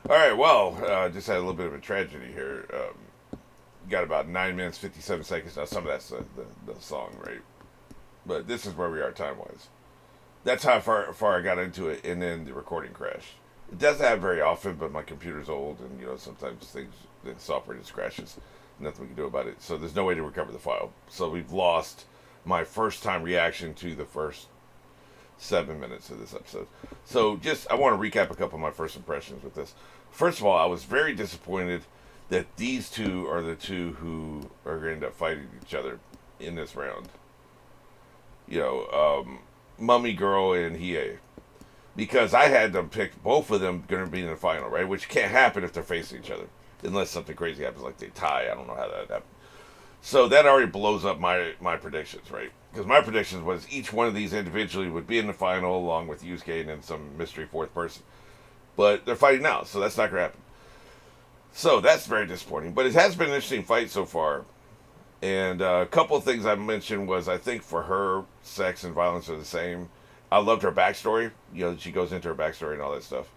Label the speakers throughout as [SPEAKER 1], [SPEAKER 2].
[SPEAKER 1] All right, well, just had a little bit of a tragedy here. Got about 9 minutes, 57 seconds. Now, some of that's the song, right? But this is where we are time wise. That's how far I got into it, and then the recording crashed. It doesn't happen very often, but my computer's old, and sometimes the software just crashes. Nothing we can do about it. So there's no way to recover the file. So we've lost my first time reaction to the first 7 minutes of this episode. So just I want to recap a couple of my first impressions with this. First of all, I was very disappointed that these two are the two who are going to end up fighting each other in this round. You know, Mummy Girl and Hiei. Because I had them pick both of them going to be in the final, right? Which can't happen if they're facing each other. Unless something crazy happens, like they tie. I don't know how that happened. So that already blows up my predictions, right? Because my predictions was each one of these individually would be in the final along with Yusuke and then some mystery fourth person. But they're fighting now, so that's not going to happen. So that's very disappointing. But it has been an interesting fight so far. And a couple of things I mentioned was I think for her, sex and violence are the same. I loved her backstory. She goes into her backstory and all that stuff.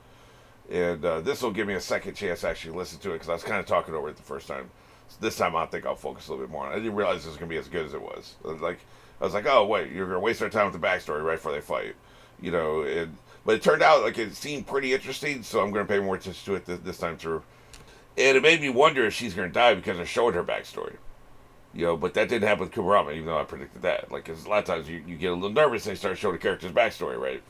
[SPEAKER 1] And this will give me a second chance to actually listen to it because I was kind of talking over it the first time. So this time I think I'll focus a little bit more on it. I didn't realize it was going to be as good as it was. I was like, oh wait, you're going to waste our time with the backstory right before they fight, but it turned out like it seemed pretty interesting. So I'm going to pay more attention to it this time through. And it made me wonder if she's going to die because they're showing her backstory. But that didn't happen with Kurama, even though I predicted that. Like, cause a lot of times you get a little nervous and they start showing the character's backstory, right?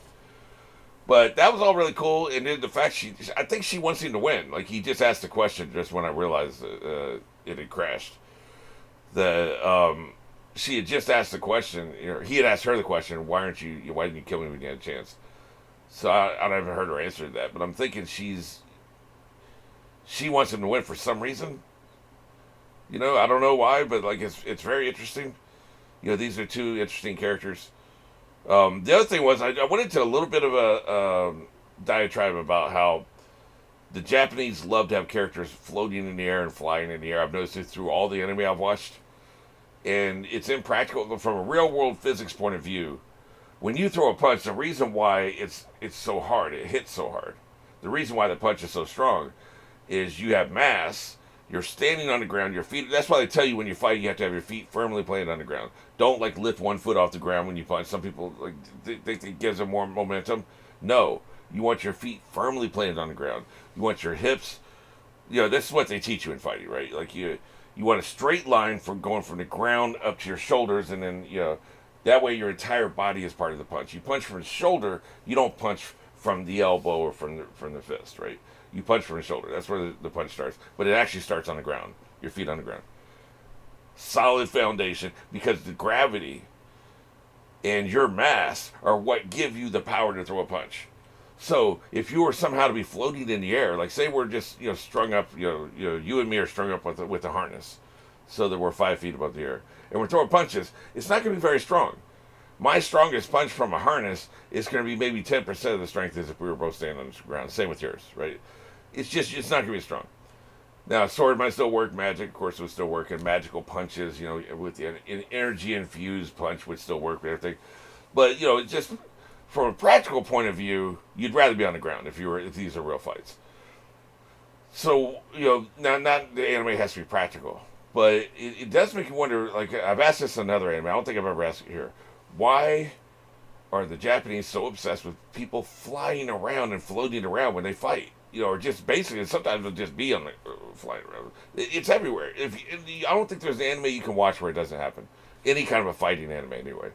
[SPEAKER 1] But that was all really cool, and then the fact I think she wants him to win. Like, he just asked the question just when I realized it had crashed. She had just asked the question, he had asked her the question, why didn't you kill me when you had a chance? So I haven't heard her answer to that, but I'm thinking she wants him to win for some reason. I don't know why, but like it's very interesting. These are two interesting characters. The other thing was I went into a little bit of a diatribe about how the Japanese love to have characters floating in the air and flying in the air. I've noticed it through all the anime I've watched, and it's impractical from a real world physics point of view. When you throw a punch, the reason why it's so hard, it hits so hard. The reason why the punch is so strong is you have mass. You're standing on the ground. Your feet. That's why they tell you when you're fighting, you have to have your feet firmly planted on the ground. Don't like lift one foot off the ground when you punch. Some people like think it gives them more momentum. No, you want your feet firmly planted on the ground. You want your hips. This is what they teach you in fighting, right? Like you want a straight line from going from the ground up to your shoulders, and then that way your entire body is part of the punch. You punch from the shoulder. You don't punch from the elbow or from the fist, right? You punch from the shoulder. That's where the punch starts. But it actually starts on the ground. Your feet on the ground. Solid foundation because the gravity and your mass are what give you the power to throw a punch. So if you were somehow to be floating in the air, like say we're just strung up, you and me are strung up with a harness, so that we're 5 feet above the air, and we're throwing punches. It's not going to be very strong. My strongest punch from a harness is going to be maybe 10% of the strength as if we were both standing on the ground. Same with yours, right? It's not going to be strong. Now, sword might still work. Magic, of course, would still work. And magical punches, with the energy infused punch would still work and everything. But, just from a practical point of view, you'd rather be on the ground if these are real fights. So, now not the anime has to be practical. But it does make you wonder, like, I've asked this in another anime. I don't think I've ever asked it here. Why are the Japanese so obsessed with people flying around and floating around when they fight? Or just basically, sometimes it'll just be on the flying around. It's everywhere. I don't think there's an anime you can watch where it doesn't happen. Any kind of a fighting anime, anyway.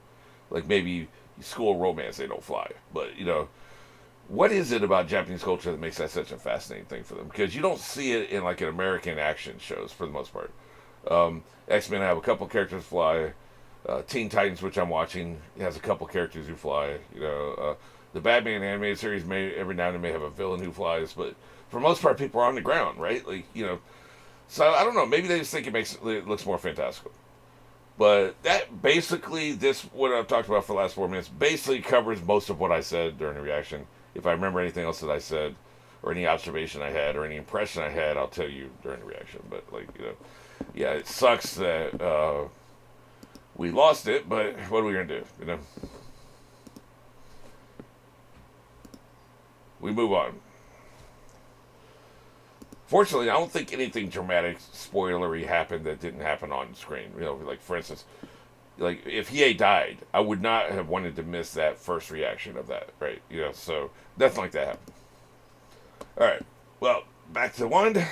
[SPEAKER 1] Like maybe school romance, they don't fly. But what is it about Japanese culture that makes that such a fascinating thing for them? Because you don't see it in like an American action shows for the most part. X-Men have a couple characters fly. Teen Titans, which I'm watching, has a couple characters who fly. The Batman animated series may every now and then may have a villain who flies, but for the most part, people are on the ground, right? So I don't know. Maybe they just think it looks more fantastical. But that basically, what I've talked about for the last 4 minutes basically covers most of what I said during the reaction. If I remember anything else that I said, or any observation I had, or any impression I had, I'll tell you during the reaction. But yeah, it sucks that we lost it, but what are we gonna do? We move on. Fortunately, I don't think anything dramatic, spoilery happened that didn't happen on screen. Like for instance, like if Hiei died, I would not have wanted to miss that first reaction of that, right? So nothing like that happened. All right, well, back to one.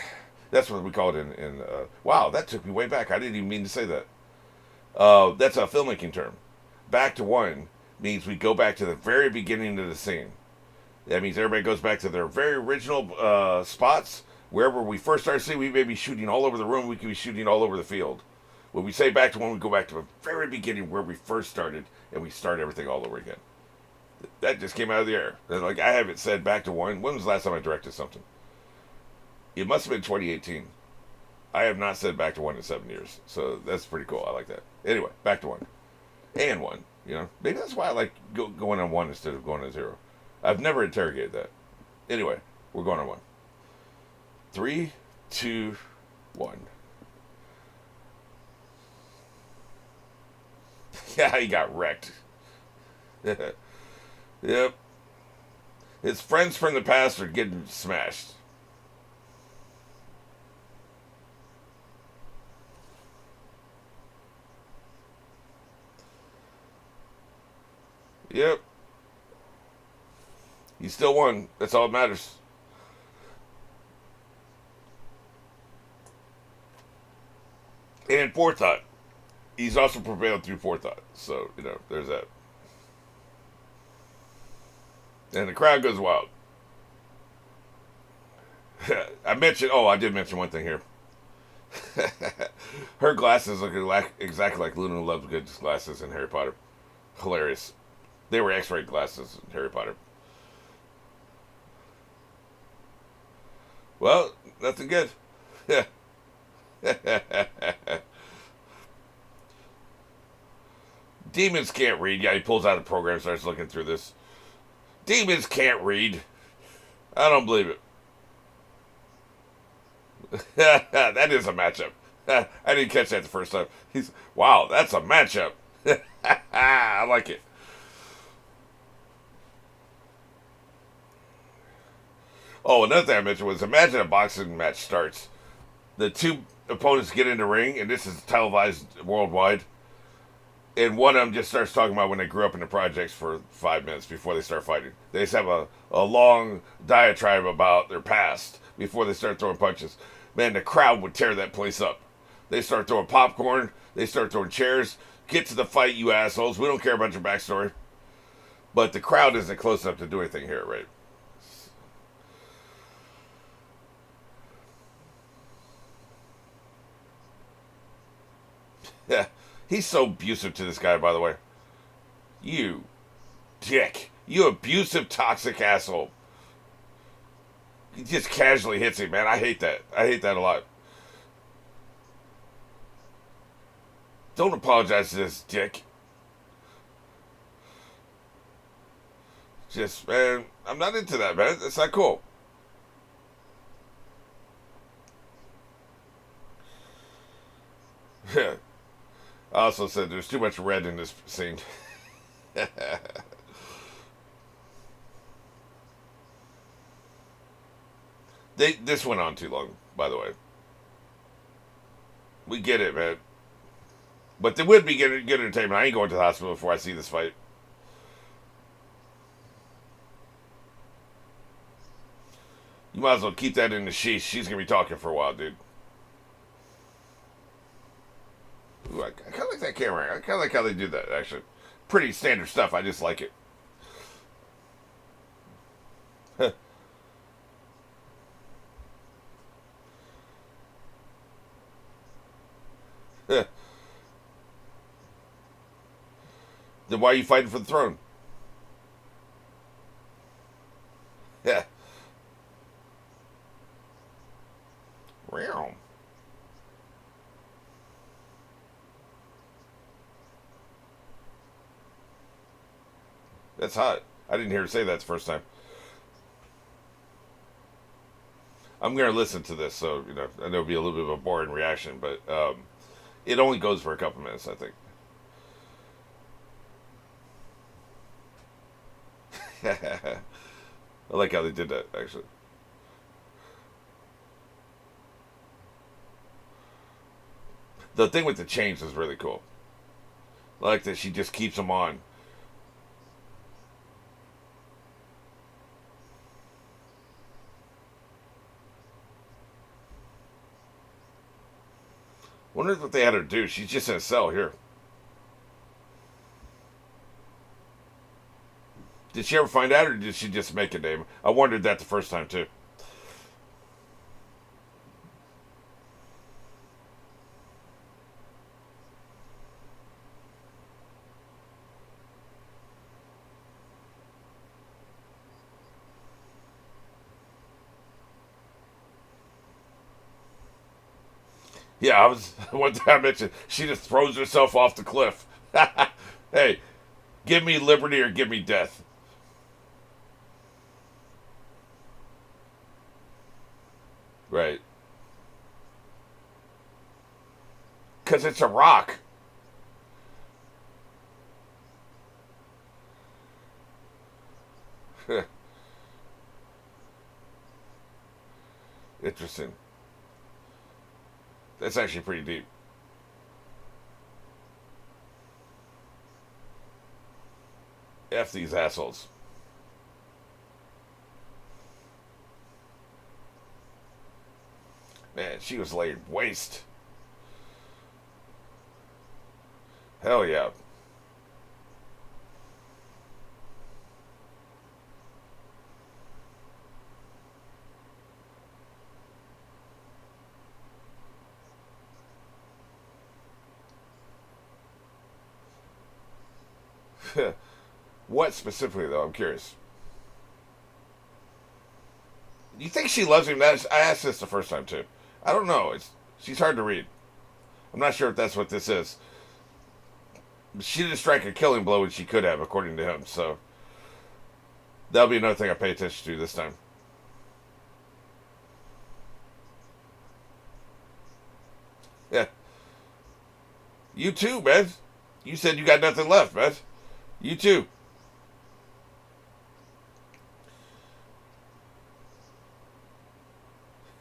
[SPEAKER 1] That's what we call it in wow, that took me way back. I didn't even mean to say that. That's a filmmaking term. Back to one means we go back to the very beginning of the scene. That means everybody goes back to their very original spots. Wherever we first started seeing, we may be shooting all over the room. We could be shooting all over the field. When we say back to one, we go back to the very beginning where we first started, and we start everything all over again. That just came out of the air. Like I haven't said back to one. When was the last time I directed something? It must have been 2018. I have not said back to one in 7 years, so that's pretty cool. I like that. Anyway, back to one and one. Maybe that's why I like going on one instead of going on zero. I've never interrogated that. Anyway, we're going on one. 3, 2, 1. Yeah, he got wrecked. Yep. His friends from the past are getting smashed. Yep. He still won. That's all that matters. And forethought. He's also prevailed through forethought. So, there's that. And the crowd goes wild. I did mention one thing here. Her glasses look exactly like Luna Lovegood's glasses in Harry Potter. Hilarious. They were X-ray glasses in Harry Potter. Well, nothing good. Demons can't read. Yeah, he pulls out a program, starts looking through this. Demons can't read. I don't believe it. That is a matchup. I didn't catch that the first time. Wow, that's a matchup. I like it. Oh, another thing I mentioned was imagine a boxing match starts. The two opponents get in the ring, and this is televised worldwide. And one of them just starts talking about when they grew up in the projects for 5 minutes before they start fighting. They just have a long diatribe about their past before they start throwing punches. Man, the crowd would tear that place up. They start throwing popcorn. They start throwing chairs. Get to the fight, you assholes. We don't care about your backstory. But the crowd isn't close enough to do anything here, right? Yeah. He's so abusive to this guy, by the way. You dick. You abusive, toxic asshole. He just casually hits him, man. I hate that. I hate that a lot. Don't apologize to this dick. Just, man, I'm not into that, man. That's not cool. I also said there's too much red in this scene. This went on too long, by the way. We get it, man. But there would be good entertainment. I ain't going to the hospital before I see this fight. You might as well keep that in the sheath. She's gonna be talking for a while, dude. Ooh, I kind of like that camera. I kind of like how they do that, actually. Pretty standard stuff. I just like it. Then why are you fighting for the throne? Yeah. Meow. That's hot. I didn't hear her say that the first time. I'm going to listen to this, so, I know it'll be a little bit of a boring reaction, but it only goes for a couple minutes, I think. I like how they did that, actually. The thing with the chains is really cool. I like that she just keeps them on. Wonder what they had her do. She's just in a cell here. Did she ever find out, or did she just make a name? I wondered that the first time too. Yeah, I was one time I mentioned she just throws herself off the cliff. Hey, give me liberty or give me death. Right. Because it's a rock. Interesting. That's actually pretty deep. F these assholes. Man, she was laid waste. Hell yeah. What specifically, though? I'm curious. You think she loves him? I asked this the first time, too. I don't know. She's hard to read. I'm not sure if that's what this is. She didn't strike a killing blow when she could have, according to him. So that'll be another thing I pay attention to this time. Yeah. You too, man. You said you got nothing left, man. You too.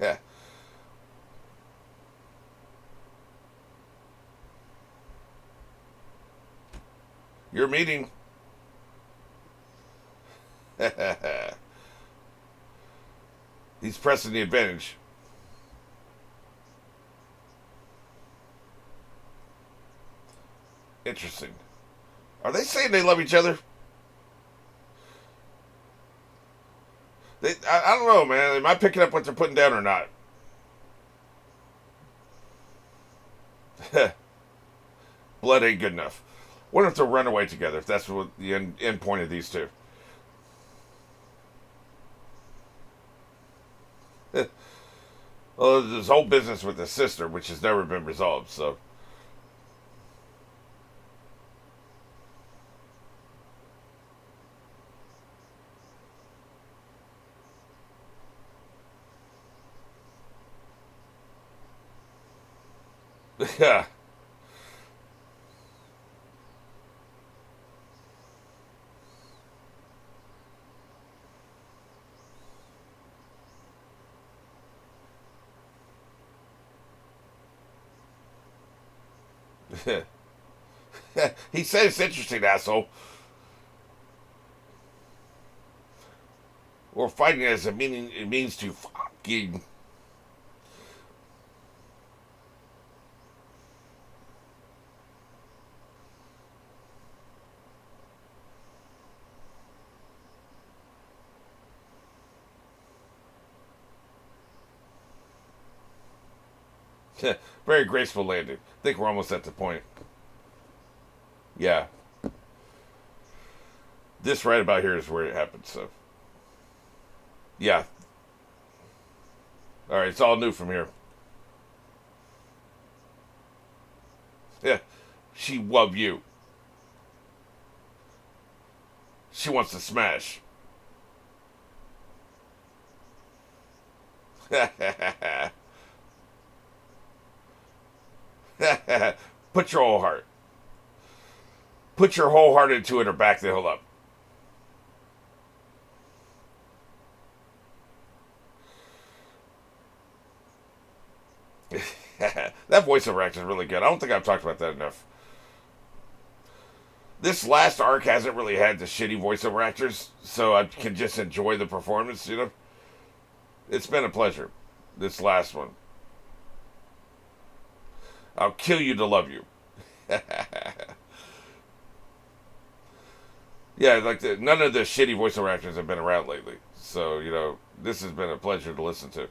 [SPEAKER 1] Yeah. Your meeting. He's pressing the advantage. Interesting. Are they saying they love each other? I don't know, man. Am I picking up what they're putting down or not? Blood ain't good enough. Wonder if they'll run away together, if that's what the end point of these two. Well, there's this whole business with his sister, which has never been resolved, so. Yeah. He said it's interesting, asshole. We're fighting as a meaning. It means to fucking. Very graceful landing. I think we're almost at the point. Yeah. This right about here is where it happened, so. Yeah. Alright, it's all new from here. Yeah. She love you. She wants to smash. Put your whole heart. Put your whole heart into it or back the hell up. That voiceover actor is really good. I don't think I've talked about that enough. This last arc hasn't really had the shitty voiceover actors, so I can just enjoy the performance, you know? It's been a pleasure, this last one. I'll kill you to love you. Yeah, like none of the shitty voiceover actors have been around lately. So, you know, this has been a pleasure to listen to.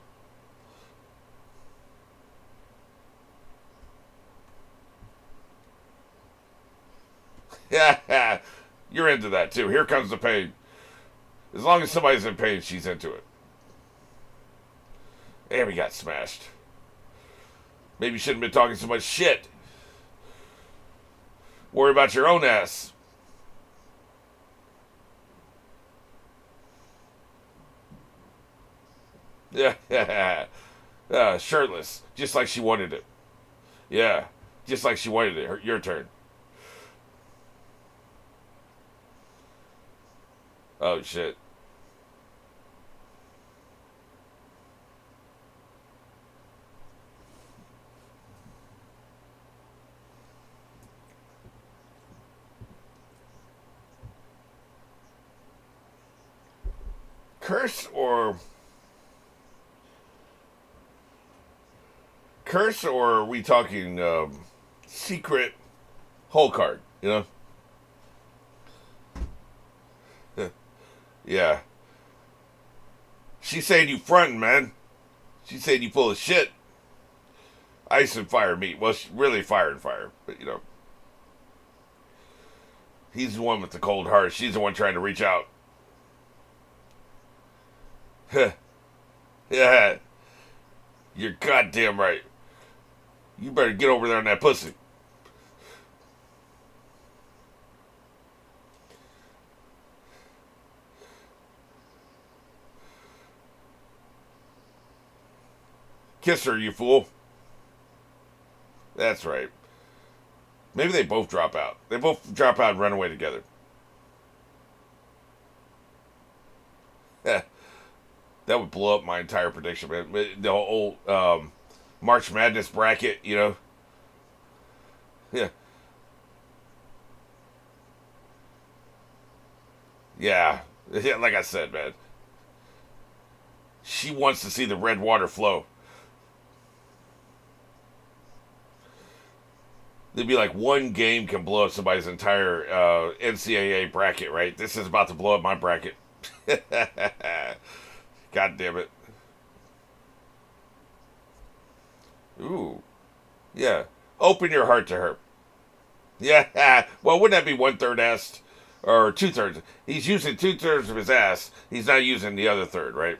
[SPEAKER 1] Yeah, you're into that too. Here comes the pain. As long as somebody's in pain, she's into it. And we got smashed. Maybe you shouldn't have been talking so much shit. Worry about your own ass. Yeah, shirtless, just like she wanted it. Yeah, just like she wanted it. Your turn. Oh shit. Curse or curse, or are we talking secret hole card? You know? Yeah. She saying you frontin', man. She saying you full of shit. Ice and fire meet. Well, really fire and fire, but you know, he's the one with the cold heart. She's the one trying to reach out. Yeah, you're goddamn right. You better get over there on that pussy. Kiss her, you fool. That's right. Maybe they both drop out. They both drop out and run away together. That would blow up my entire prediction, man. The whole March Madness bracket, you know. Yeah, yeah, yeah. Like I said, man, she wants to see the red water flow. There'd be like one game can blow up somebody's entire NCAA bracket, right? This is about to blow up my bracket. God damn it. Ooh, yeah. Open your heart to her. Yeah. Well, wouldn't that be 1/3 ass or 2/3? He's using 2/3 of his ass. He's not using the other third, right?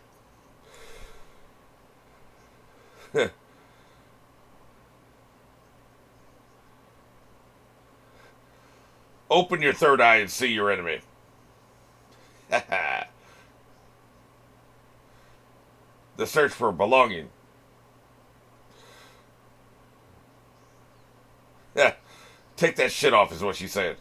[SPEAKER 1] Open your third eye and see your enemy. The search for belonging. Yeah. Take that shit off, is what she's saying.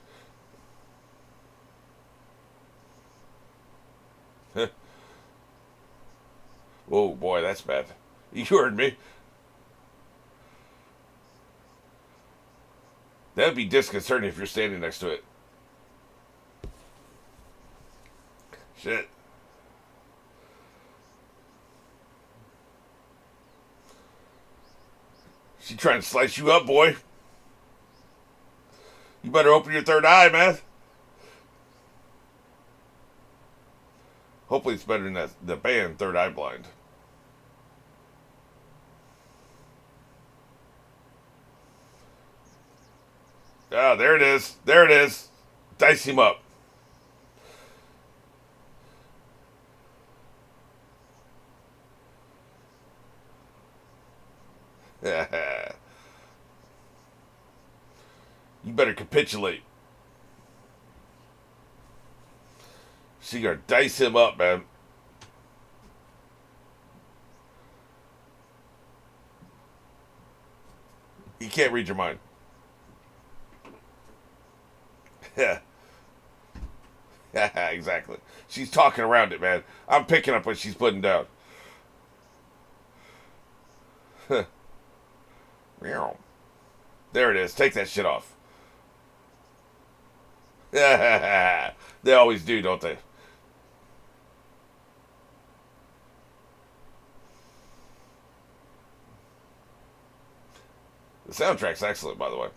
[SPEAKER 1] Oh boy, that's bad. You heard me. That'd be disconcerting if you're standing next to it. Shit. She trying to slice you up, boy. You better open your third eye, man. Hopefully it's better than the band Third Eye Blind. Ah, there it is. There it is. Dice him up. You better capitulate. She gonna dice him up, man. He can't read your mind. Yeah. Exactly. She's talking around it, man. I'm picking up what she's putting down. Meow. There it is. Take that shit off. They always do, don't they? The soundtrack's excellent, by the way.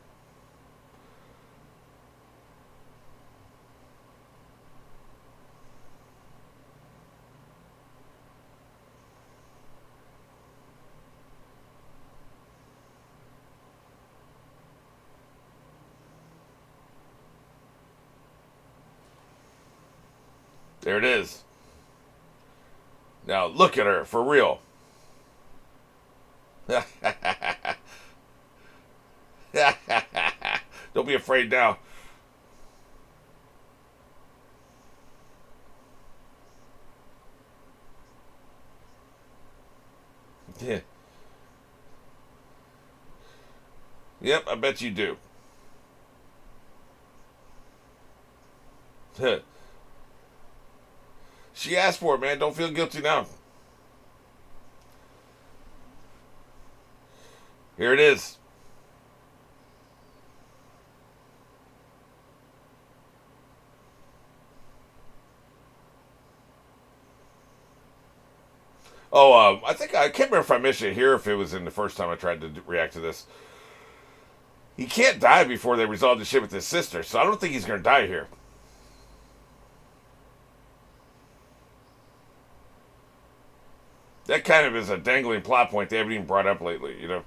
[SPEAKER 1] There it is. Now look at her, for real. Don't be afraid now. Yeah. Yep, I bet you do. She asked for it, man. Don't feel guilty now. Here it is. Oh, I think I can't remember if I mentioned it here, if it was in the first time I tried to react to this. He can't die before they resolve the shit with his sister, so I don't think he's going to die here. That kind of is a dangling plot point they haven't even brought up lately, you know?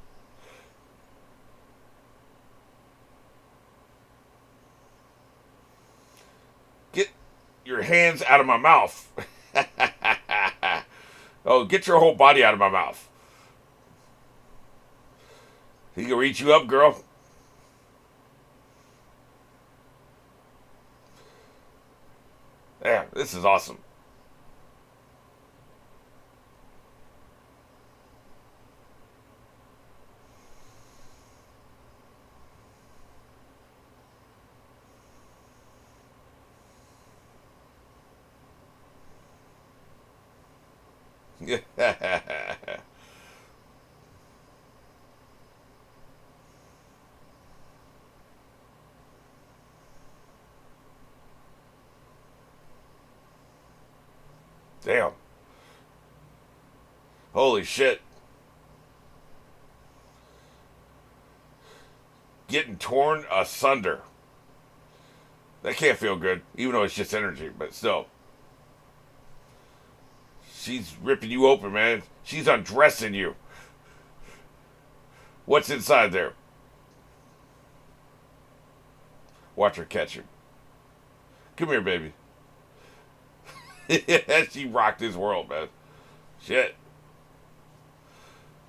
[SPEAKER 1] Get your hands out of my mouth. Oh, get your whole body out of my mouth. He can reach you up, girl. Yeah, this is awesome. Damn. Holy shit. Getting torn asunder. That can't feel good, even though it's just energy, but still. She's ripping you open, man. She's undressing you. What's inside there? Watch her catch him. Come here, baby. She rocked his world, man. Shit.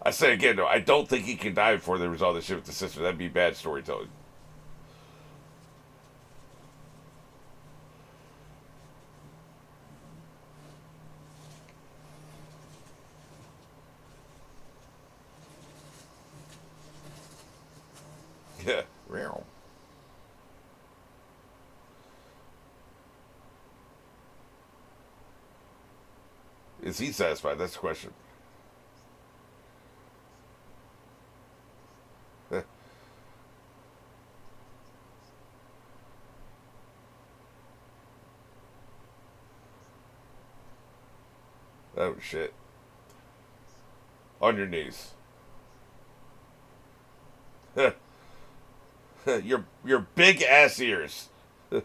[SPEAKER 1] I say again, though, I don't think he can die before they resolve this shit with the sister. That'd be bad storytelling. Yeah. Real. Is he satisfied? That's the question. Oh shit. On your knees. your big ass ears. What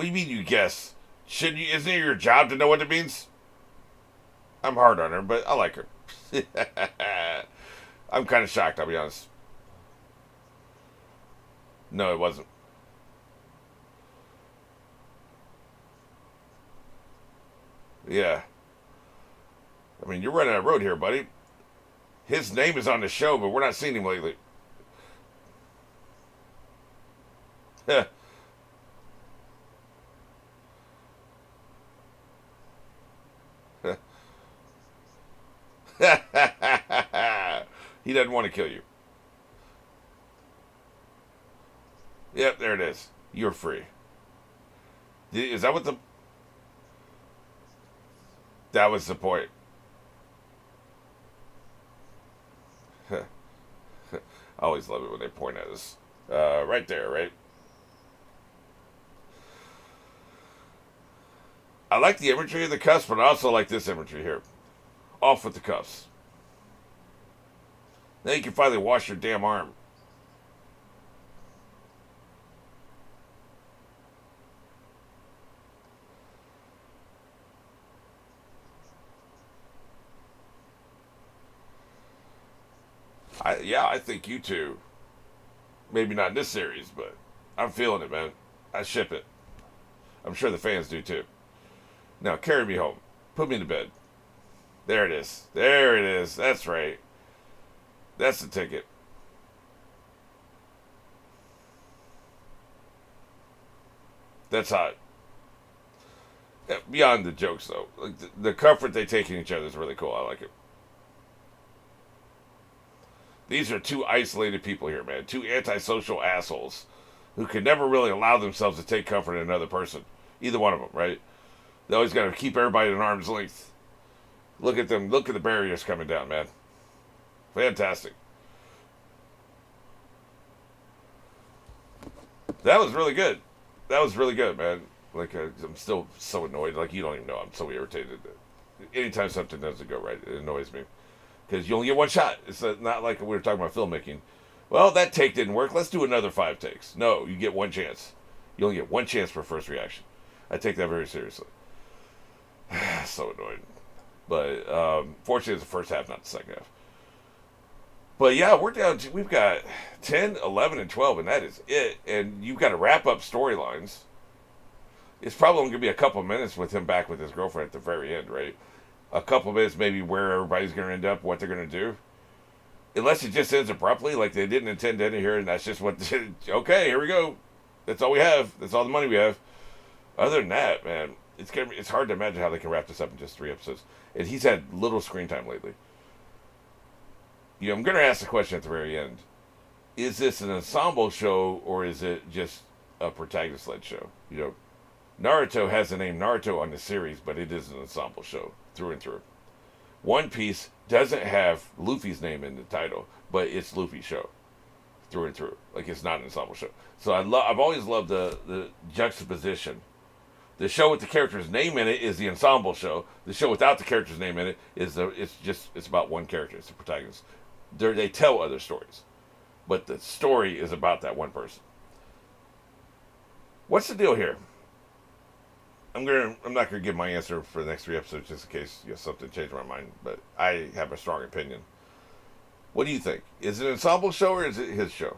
[SPEAKER 1] do you mean you guess? Shouldn't you? Isn't it your job to know what it means? I'm hard on her, but I like her. I'm kind of shocked, I'll be honest. No, it wasn't. Yeah. I mean, you're running a road here, buddy. His name is on the show, but we're not seeing him lately. He doesn't want to kill you. Yep, there it is. You're free. Is that what the... That was the point. I always love it when they point at us. Right there, right? I like the imagery of the cuffs, but I also like this imagery here. Off with the cuffs. Now you can finally wash your damn arm. I think you two. Maybe not in this series, but I'm feeling it, man. I ship it. I'm sure the fans do too. Now carry me home. Put me to bed. There it is. There it is. That's right. That's the ticket. That's hot. Yeah, beyond the jokes, though, like the comfort they take in each other is really cool. I like it. These are two isolated people here, man. Two antisocial assholes who can never really allow themselves to take comfort in another person. Either one of them, right? They always got to keep everybody at an arm's length. Look at them. Look at the barriers coming down, man. Fantastic. That was really good. That was really good, man. Like, I'm still so annoyed. Like, you don't even know. I'm so irritated. Anytime something doesn't go right, it annoys me. Because you only get one shot. It's not like we were talking about filmmaking. Well, that take didn't work. Let's do another 5 takes. No, you get one chance. You only get one chance for first reaction. I take that very seriously. So annoyed. But fortunately, it's the first half, not the second half. But yeah, we're down to, we've got 10, 11, and 12, and that is it. And you've got to wrap up storylines. It's probably going to be a couple minutes with him back with his girlfriend at the very end, right? A couple minutes maybe where everybody's going to end up, what they're going to do. Unless it just ends abruptly, like they didn't intend to end it here, and that's just what, okay, here we go. That's all we have. That's all the money we have. Other than that, man, it's hard to imagine how they can wrap this up in just 3 episodes. And he's had little screen time lately. You know, I'm going to ask the question at the very end. Is this an ensemble show, or is it just a protagonist-led show? You know, Naruto has the name Naruto on the series, but it is an ensemble show through and through. One Piece doesn't have Luffy's name in the title, but it's Luffy's show through and through. Like, it's not an ensemble show. So I've always loved the juxtaposition. The show with the character's name in it is the ensemble show. The show without the character's name in it is it's about one character. It's the protagonist. They tell other stories, but the story is about that one person. What's the deal here? I'm not gonna give my answer for the next 3 episodes just in case something changed my mind. But I have a strong opinion. What do you think? Is it an ensemble show or is it his show?